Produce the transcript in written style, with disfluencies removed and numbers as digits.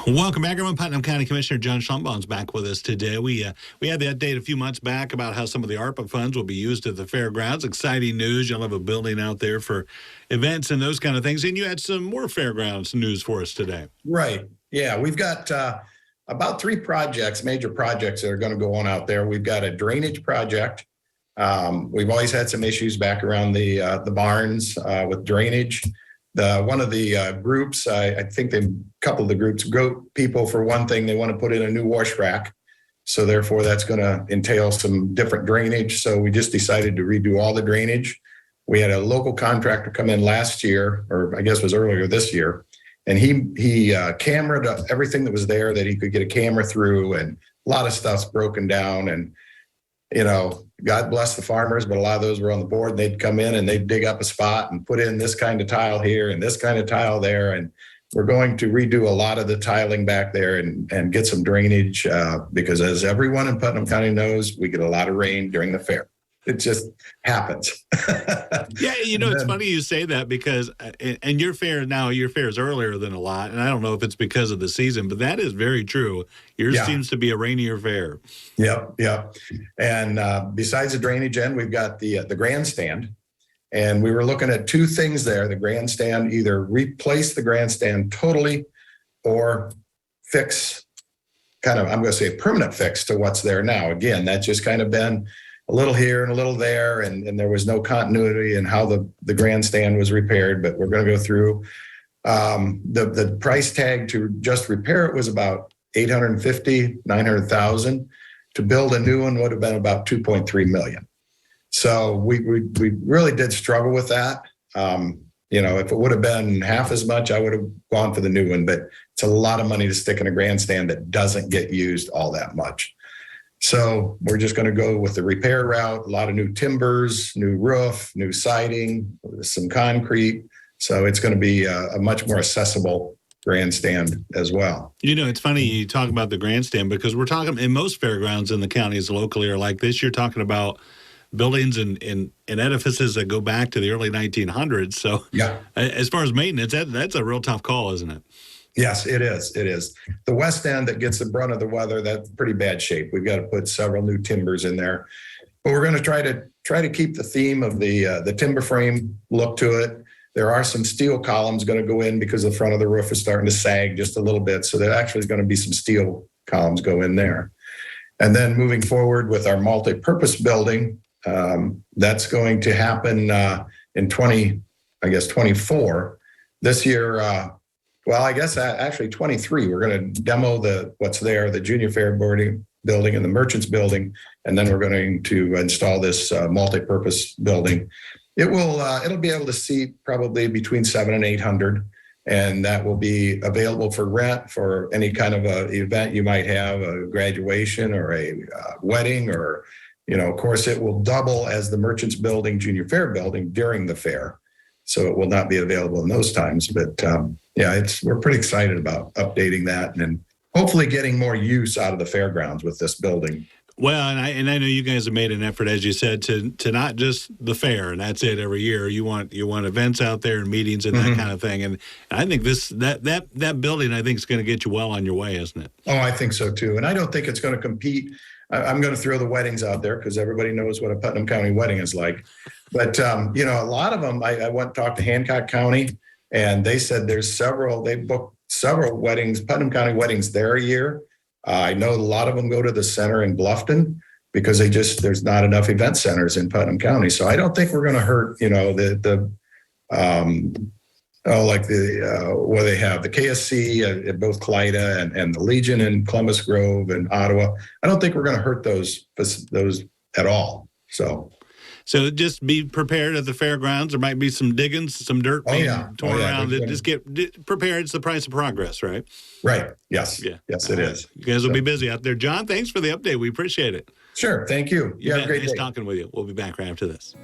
Welcome back, everyone. Putnam County Commissioner John Schlumbohm's back with us today. We had the update a few months back about how some of the ARPA funds will be used at the fairgrounds. Exciting news. You'll have a building out there for events and those kind of things. And you had some more fairgrounds news for us today. Right. Yeah, we've got about 3 projects, major projects that are going to go on out there. We've got a drainage project. We've always had some issues back around the barns with drainage. One of the groups, I think a couple of the groups, goat people for one thing, they want to put in a new wash rack. So therefore that's going to entail some different drainage. So we just decided to redo all the drainage. We had a local contractor come in last year, or I guess it was earlier this year, and he cameraed up everything that was there that he could get a camera through, and a lot of stuff's broken down. And you know, God bless the farmers, but a lot of those were on the board. They'd come in and they'd dig up a spot and put in this kind of tile here and this kind of tile there. And we're going to redo a lot of the tiling back there and get some drainage because as everyone in Putnam County knows, we get a lot of rain during the fair. It just happens. Yeah, you know, it's funny you say that because, and your fair is earlier than a lot, and I don't know if it's because of the season, but that is very true. Yours seems to be a rainier fair. Yep. And besides the drainage end, we've got the grandstand, and we were looking at 2 things there. The grandstand, either replace the grandstand totally or fix kind of, I'm going to say permanent fix to what's there now. Again, that's just kind of been a little here and a little there, and there was no continuity in how the grandstand was repaired, but we're going to go through. The price tag to just repair it was about $850,000, $900,000. To build a new one would have been about $2.3 million. So we really did struggle with that. You know, if it would have been half as much, I would have gone for the new one, but it's a lot of money to stick in a grandstand that doesn't get used all that much. So we're just going to go with the repair route, a lot of new timbers, new roof, new siding, some concrete. So it's going to be a much more accessible grandstand as well. You know, it's funny you talk about the grandstand because we're talking in most fairgrounds in the counties locally are like this. You're talking about buildings and edifices that go back to the early 1900s. So yeah, as far as maintenance, that's a real tough call, isn't it? Yes, it is. It is. The west end that gets the brunt of the weather, that's pretty bad shape. We've got to put several new timbers in there, but we're going to try to keep the theme of the timber frame look to it. There are some steel columns going to go in because the front of the roof is starting to sag just a little bit. So there actually is going to be some steel columns go in there. And then moving forward with our multi-purpose building, that's going to happen in 24. This year, well, I guess actually 23, we're going to demo what's there, the junior fair building and the merchants building, and then we're going to install this multi-purpose building. It'll be able to seat probably between 700 and 800, and that will be available for rent for any kind of a event you might have, a graduation or a wedding, or of course, it will double as the merchants building, junior fair building during the fair. So it will not be available in those times, but we're pretty excited about updating that and hopefully getting more use out of the fairgrounds with this building. Well, and I know you guys have made an effort, as you said, to not just the fair and that's it every year. You want events out there and meetings and that kind of thing. And I think that building I think is going to get you well on your way, isn't it? Oh, I think so too. And I don't think it's going to compete. I'm going to throw the weddings out there because everybody knows what a Putnam County wedding is like. But, a lot of them, I went and talked to Hancock County, and they said they booked several weddings, Putnam County weddings there a year. I know a lot of them go to the center in Bluffton because there's not enough event centers in Putnam County. So I don't think we're going to hurt, where they have the KSC at both Calida and the Legion in Columbus Grove and Ottawa. I don't think we're going to hurt those at all. So just be prepared at the fairgrounds. There might be some diggings, some dirt being torn around. Just get prepared. It's the price of progress, right? Right. Yes. Yeah. Yes, it is. You guys will be busy out there. John, thanks for the update. We appreciate it. Sure. Thank you. You have a great day. Nice talking with you. We'll be back right after this.